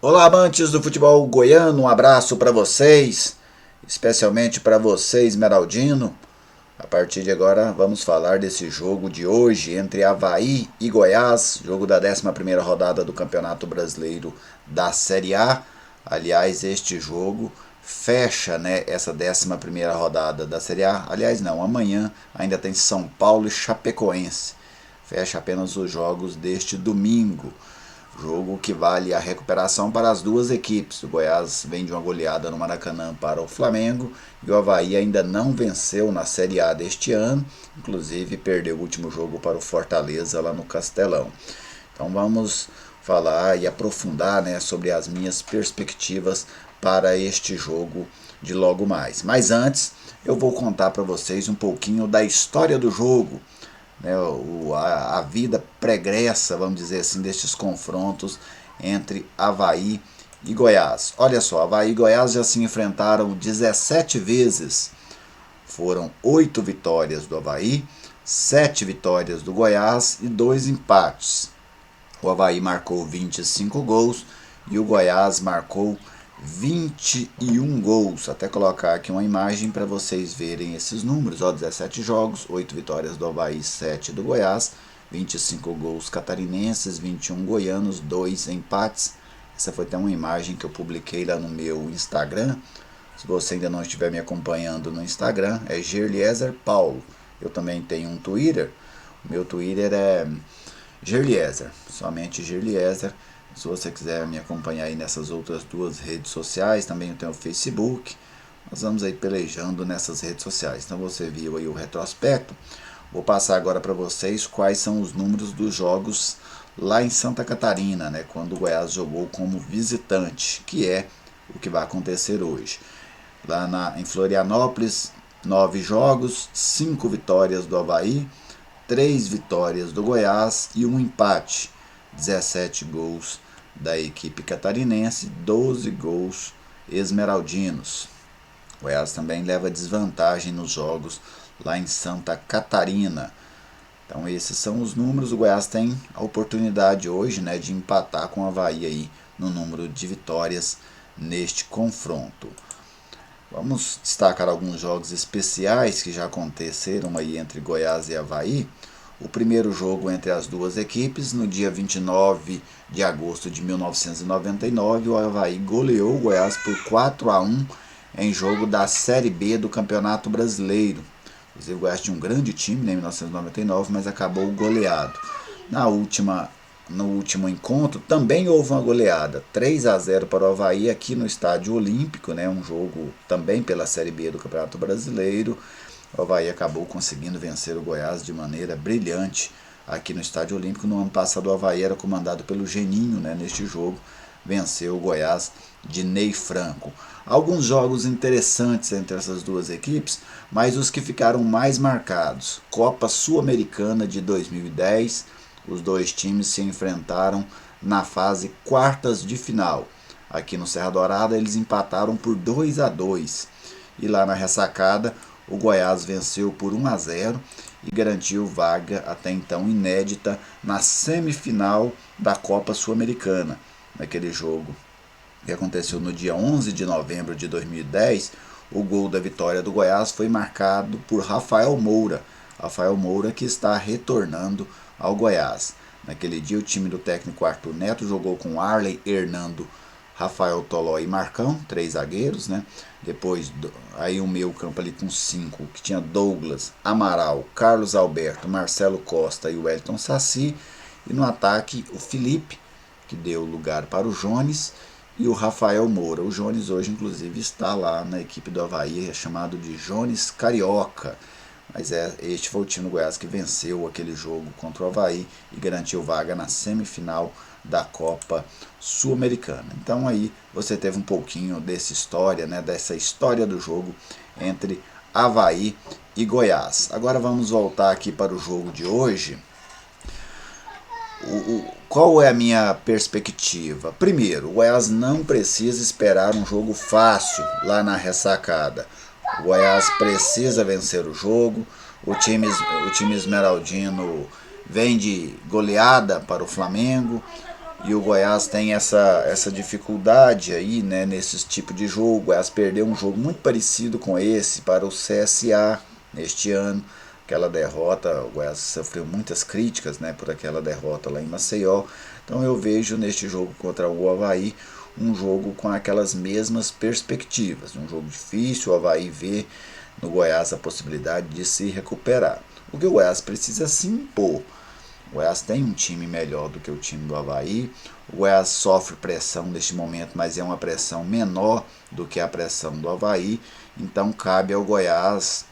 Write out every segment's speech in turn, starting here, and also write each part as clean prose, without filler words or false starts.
Olá, amantes do futebol goiano, um abraço para vocês, especialmente para você, Esmeraldino. A partir de agora vamos falar desse jogo de hoje entre Avaí e Goiás, jogo da 11ª rodada do Campeonato Brasileiro da Série A. Aliás, este jogo fecha, essa 11ª rodada da Série A. Aliás, não, amanhã ainda tem São Paulo e Chapecoense. Fecha apenas os jogos deste domingo. Jogo que vale a recuperação para as duas equipes. O Goiás vem de uma goleada no Maracanã para o Flamengo e o Avaí ainda não venceu na Série A deste ano, inclusive perdeu o último jogo para o Fortaleza lá no Castelão. Então vamos falar e aprofundar, sobre as minhas perspectivas para este jogo de logo mais. Mas antes eu vou contar para vocês um pouquinho da história do jogo, a vida pregressa, vamos dizer assim, destes confrontos entre Avaí e Goiás. Olha só, Avaí e Goiás já se enfrentaram 17 vezes. Foram 8 vitórias do Avaí, 7 vitórias do Goiás e 2 empates. O Avaí marcou 25 gols e o Goiás marcou 21 gols. Até colocar aqui uma imagem para vocês verem esses números. 17 jogos, 8 vitórias do Avaí, 7 do Goiás, 25 gols catarinenses, 21 goianos, 2 empates. Essa foi até uma imagem que eu publiquei lá no meu Instagram. Se você ainda não estiver me acompanhando no Instagram, é Gerliezer Paulo. Eu também tenho um Twitter. O meu Twitter é Gerliezer, somente Gerliezer. Se você quiser me acompanhar aí nessas outras duas redes sociais, também eu tenho o Facebook. Nós vamos aí pelejando nessas redes sociais. Então você viu aí o retrospecto. Vou passar agora para vocês quais são os números dos jogos lá em Santa Catarina, quando o Goiás jogou como visitante, que é o que vai acontecer hoje. Lá em Florianópolis, 9 jogos, 5 vitórias do Avaí, 3 vitórias do Goiás e 1 empate. 17 gols da equipe catarinense, 12 gols esmeraldinos. O Goiás também leva desvantagem nos jogos lá em Santa Catarina. Então esses são os números. O Goiás tem a oportunidade hoje, de empatar com o Avaí aí no número de vitórias neste confronto. Vamos destacar alguns jogos especiais que já aconteceram aí entre Goiás e Avaí. O primeiro jogo entre as duas equipes, no dia 29 de agosto de 1999, o Avaí goleou o Goiás por 4-1 em jogo da Série B do Campeonato Brasileiro. Inclusive o Goiás tinha um grande time em 1999, mas acabou goleado. No último encontro também houve uma goleada, 3-0 para o Avaí aqui no Estádio Olímpico, um jogo também pela Série B do Campeonato Brasileiro. O Avaí acabou conseguindo vencer o Goiás de maneira brilhante aqui no Estádio Olímpico. No ano passado o Avaí era comandado pelo Geninho, neste jogo venceu o Goiás de Ney Franco. Alguns jogos interessantes entre essas duas equipes, mas os que ficaram mais marcados. Copa Sul-Americana de 2010, os dois times se enfrentaram na fase quartas de final. Aqui no Serra Dourada eles empataram por 2-2 e lá na ressacada o Goiás venceu por 1-0 e garantiu vaga até então inédita na semifinal da Copa Sul-Americana. Naquele jogo que aconteceu no dia 11 de novembro de 2010, o gol da vitória do Goiás foi marcado por Rafael Moura. Rafael Moura que está retornando ao Goiás. Naquele dia o time do técnico Arthur Neto jogou com Arley, Hernando, Rafael Toló e Marcão, 3 zagueiros, Depois aí o meio campo ali com 5, que tinha Douglas, Amaral, Carlos Alberto, Marcelo Costa e o Wellington Saci. E no ataque o Felipe, que deu lugar para o Jones, e o Rafael Moura. O Jones hoje inclusive está lá na equipe do Avaí, é chamado de Jones Carioca. Mas este foi o time do Goiás que venceu aquele jogo contra o Avaí e garantiu vaga na semifinal da Copa Sul-Americana. Então aí você teve um pouquinho dessa história, dessa história do jogo entre Avaí e Goiás. Agora vamos voltar aqui para o jogo de hoje. Qual é a minha perspectiva? Primeiro, o Goiás não precisa esperar um jogo fácil lá na ressacada. O Goiás precisa vencer o jogo. O time esmeraldino vem de goleada para o Flamengo. E o Goiás tem essa dificuldade aí, né, nesse tipo de jogo. O Goiás perdeu um jogo muito parecido com esse para o CSA neste ano. Aquela derrota, o Goiás sofreu muitas críticas, né, por aquela derrota lá em Maceió. Então eu vejo neste jogo contra o Avaí um jogo com aquelas mesmas perspectivas. Um jogo difícil, o Avaí vê no Goiás a possibilidade de se recuperar. O que o Goiás precisa se impor. O Goiás tem um time melhor do que o time do Avaí. O Goiás sofre pressão neste momento, mas é uma pressão menor do que a pressão do Avaí. Então cabe ao Goiás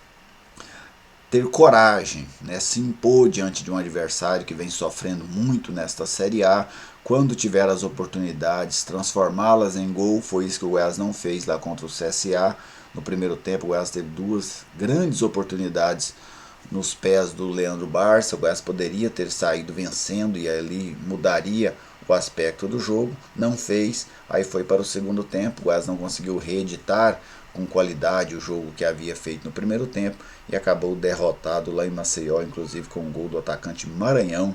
ter coragem, né, se impor diante de um adversário que vem sofrendo muito nesta Série A. Quando tiver as oportunidades, transformá-las em gol. Foi isso que o Goiás não fez lá contra o CSA. No primeiro tempo, o Goiás teve duas grandes oportunidades nos pés do Leandro Barça. O Goiás poderia ter saído vencendo e ali mudaria o aspecto do jogo. Não fez, aí foi para o segundo tempo. O Goiás não conseguiu reeditar com qualidade o jogo que havia feito no primeiro tempo e acabou derrotado lá em Maceió, inclusive com um gol do atacante Maranhão,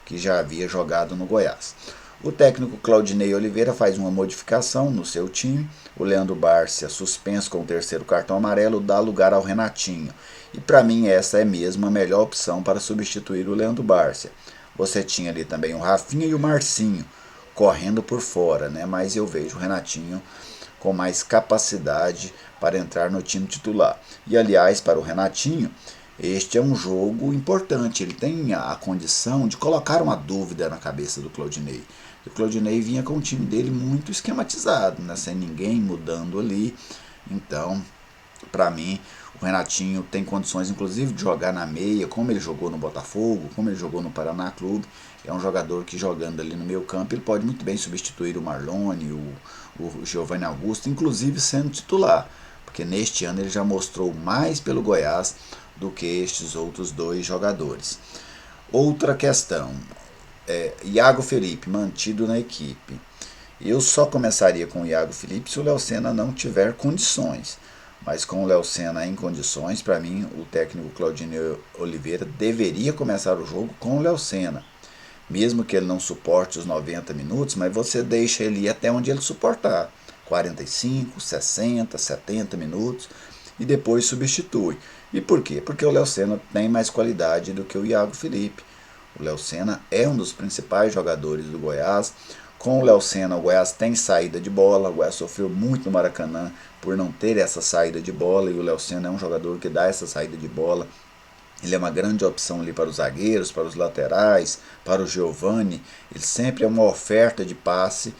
que já havia jogado no Goiás. O técnico Claudinei Oliveira faz uma modificação no seu time. O Leandro Bárcia, suspenso com o terceiro cartão amarelo, dá lugar ao Renatinho. E para mim essa é mesmo a melhor opção para substituir o Leandro Bárcia. Você tinha ali também o Rafinha e o Marcinho correndo por fora, né? Mas eu vejo o Renatinho com mais capacidade para entrar no time titular. E aliás, para o Renatinho, este é um jogo importante. Ele tem a condição de colocar uma dúvida na cabeça do Claudinei. O Claudinei vinha com o time dele muito esquematizado, né? Sem ninguém mudando ali. Então, para mim, o Renatinho tem condições, inclusive, de jogar na meia, como ele jogou no Botafogo, como ele jogou no Paraná Clube. É um jogador que, jogando ali no meio campo, ele pode muito bem substituir o Marlone, o Giovanni Augusto, inclusive sendo titular. Porque neste ano ele já mostrou mais pelo Goiás do que estes outros dois jogadores. Outra questão, Iago Felipe mantido na equipe. Eu só começaria com o Iago Felipe se o Léo Senna não tiver condições. Mas com o Léo Senna em condições, para mim, o técnico Claudinei Oliveira deveria começar o jogo com o Léo Senna. Mesmo que ele não suporte os 90 minutos, mas você deixa ele ir até onde ele suportar. 45, 60, 70 minutos e depois substitui. E por quê? Porque o Léo Senna tem mais qualidade do que o Iago Felipe. O Léo Senna é um dos principais jogadores do Goiás. Com o Léo Senna, o Goiás tem saída de bola. O Goiás sofreu muito no Maracanã por não ter essa saída de bola. E o Léo Senna é um jogador que dá essa saída de bola. Ele é uma grande opção ali para os zagueiros, para os laterais, para o Giovani. Ele sempre é uma oferta de passe.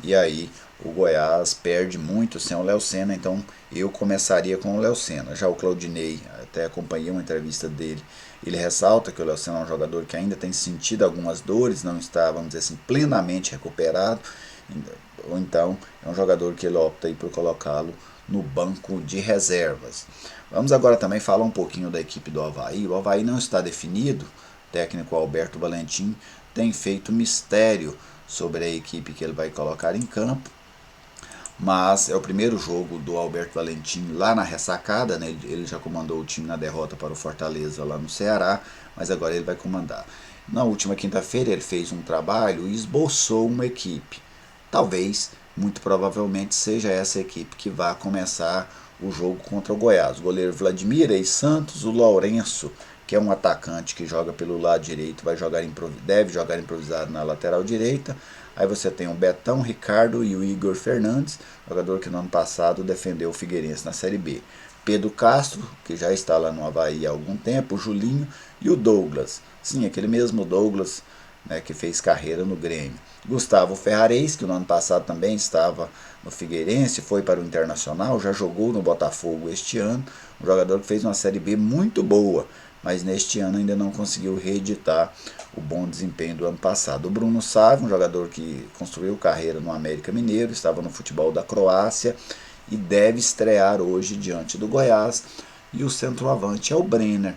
E aí o Goiás perde muito sem o Léo Senna. Então eu começaria com o Léo Senna. Já o Claudinei, até acompanhei uma entrevista dele, ele ressalta que o Léo Senna é um jogador que ainda tem sentido algumas dores, não está, vamos dizer assim, plenamente recuperado. Ou então é um jogador que ele opta aí por colocá-lo no banco de reservas. Vamos agora também falar um pouquinho da equipe do Avaí. O Avaí não está definido. O técnico Alberto Valentim tem feito mistério sobre a equipe que ele vai colocar em campo. Mas é o primeiro jogo do Alberto Valentim lá na ressacada, né? Ele já comandou o time na derrota para o Fortaleza lá no Ceará, mas agora ele vai comandar. Na última quinta-feira ele fez um trabalho e esboçou uma equipe. Talvez, muito provavelmente, seja essa equipe que vai começar o jogo contra o Goiás. O goleiro Vladimir Santos, o Lourenço, que é um atacante que joga pelo lado direito, deve jogar improvisado na lateral direita. Aí você tem o Betão, Ricardo e o Igor Fernandes, jogador que no ano passado defendeu o Figueirense na Série B. Pedro Castro, que já está lá no Avaí há algum tempo, o Julinho e o Douglas. Sim, aquele mesmo Douglas, né, que fez carreira no Grêmio. Gustavo Ferrares, que no ano passado também estava no Figueirense, foi para o Internacional, já jogou no Botafogo este ano, um jogador que fez uma Série B muito boa, mas neste ano ainda não conseguiu reeditar o bom desempenho do ano passado. O Bruno Sávio, um jogador que construiu carreira no América Mineiro, estava no futebol da Croácia e deve estrear hoje diante do Goiás. E o centroavante é o Brenner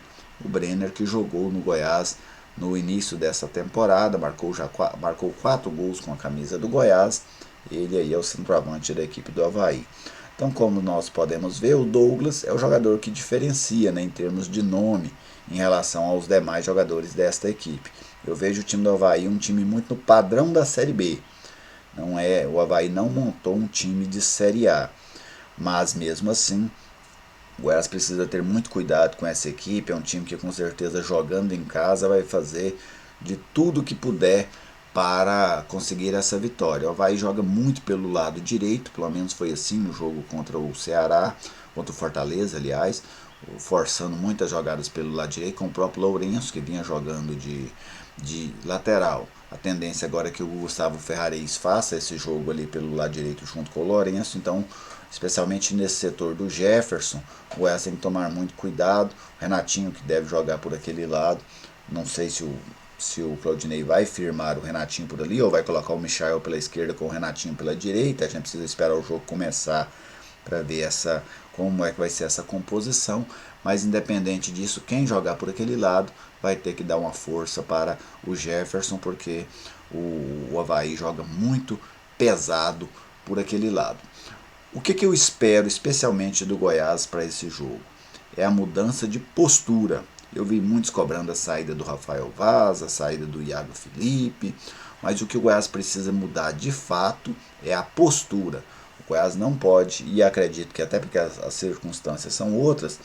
que jogou no Goiás no início dessa temporada, marcou 4 gols com a camisa do Goiás. Ele aí é o centroavante da equipe do Avaí. Então, como nós podemos ver, o Douglas é o jogador que diferencia, né, em termos de nome em relação aos demais jogadores desta equipe. Eu vejo o time do Avaí um time muito no padrão da Série B. Não é, o Avaí não montou um time de Série A, mas mesmo assim o Goiás precisa ter muito cuidado com essa equipe. É um time que com certeza jogando em casa vai fazer de tudo que puder para conseguir essa vitória. O Avaí joga muito pelo lado direito, pelo menos foi assim no jogo contra o Ceará, contra o Fortaleza, aliás, forçando muitas jogadas pelo lado direito, com o próprio Lourenço, que vinha jogando de lateral. A tendência agora é que o Gustavo Ferrares faça esse jogo ali pelo lado direito junto com o Lourenço, então especialmente nesse setor do Jefferson, o Goiás tem que tomar muito cuidado. O Renatinho que deve jogar por aquele lado, não sei se o Claudinei vai firmar o Renatinho por ali ou vai colocar o Michael pela esquerda com o Renatinho pela direita. A gente precisa esperar o jogo começar para ver como é que vai ser essa composição, mas independente disso, quem jogar por aquele lado vai ter que dar uma força para o Jefferson, porque o Avaí joga muito pesado por aquele lado. O que eu espero especialmente do Goiás para esse jogo? É a mudança de postura. Eu vi muitos cobrando a saída do Rafael Vaz, a saída do Iago Felipe, mas o que o Goiás precisa mudar de fato é a postura. O Goiás não pode, e acredito que até porque as circunstâncias são outras,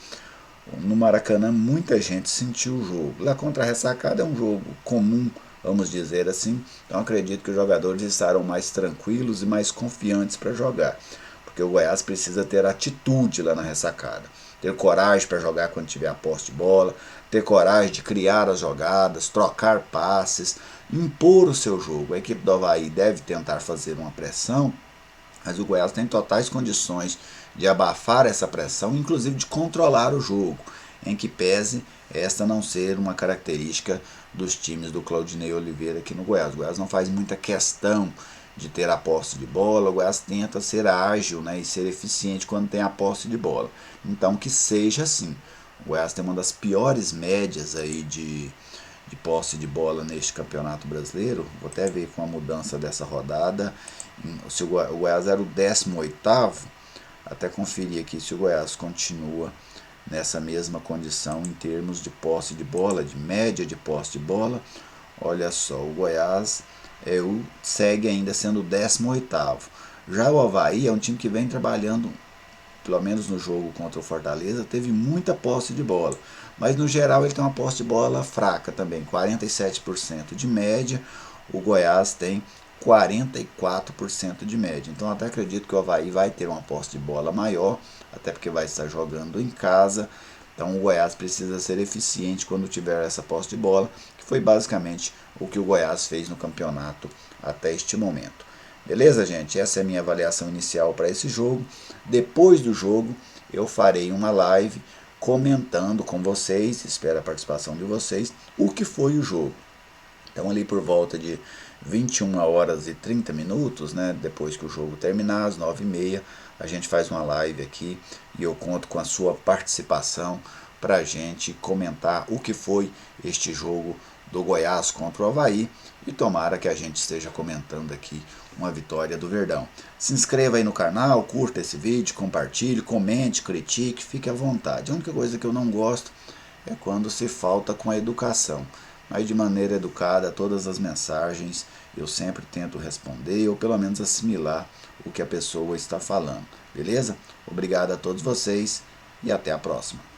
no Maracanã muita gente sentiu o jogo. Lá contra a Ressacada é um jogo comum, vamos dizer assim, então acredito que os jogadores estarão mais tranquilos e mais confiantes para jogar. Porque o Goiás precisa ter atitude lá na Ressacada, ter coragem para jogar quando tiver a posse de bola, ter coragem de criar as jogadas, trocar passes, impor o seu jogo. A equipe do Avaí deve tentar fazer uma pressão, mas o Goiás tem totais condições de abafar essa pressão, inclusive de controlar o jogo, em que pese esta não ser uma característica dos times do Claudinei Oliveira aqui no Goiás. O Goiás não faz muita questão de ter a posse de bola, o Goiás tenta ser ágil, né, e ser eficiente quando tem a posse de bola. Então que seja assim. O Goiás tem uma das piores médias aí de posse de bola neste campeonato brasileiro. Vou até ver com a mudança dessa rodada. Se o Goiás era o 18º, até conferir aqui se o Goiás continua nessa mesma condição em termos de posse de bola, de média de posse de bola. Olha só, o Goiás segue ainda sendo o 18º. Já o Avaí é um time que vem trabalhando, pelo menos no jogo contra o Fortaleza, teve muita posse de bola. Mas no geral ele tem uma posse de bola fraca também, 47% de média. O Goiás tem 44% de média. Então até acredito que o Avaí vai ter uma posse de bola maior, até porque vai estar jogando em casa. Então o Goiás precisa ser eficiente quando tiver essa posse de bola, que foi basicamente o que o Goiás fez no campeonato até este momento. Beleza, gente? Essa é a minha avaliação inicial para esse jogo. Depois do jogo eu farei uma live comentando com vocês, espero a participação de vocês, o que foi o jogo. Então ali por volta de 21 horas e 30 minutos, né, depois que o jogo terminar, às 9h30, a gente faz uma live aqui e eu conto com a sua participação para a gente comentar o que foi este jogo do Goiás contra o Avaí e tomara que a gente esteja comentando aqui uma vitória do Verdão. Se inscreva aí no canal, curta esse vídeo, compartilhe, comente, critique, fique à vontade. A única coisa que eu não gosto é quando se falta com a educação. Mas de maneira educada, todas as mensagens eu sempre tento responder ou pelo menos assimilar o que a pessoa está falando. Beleza? Obrigado a todos vocês e até a próxima.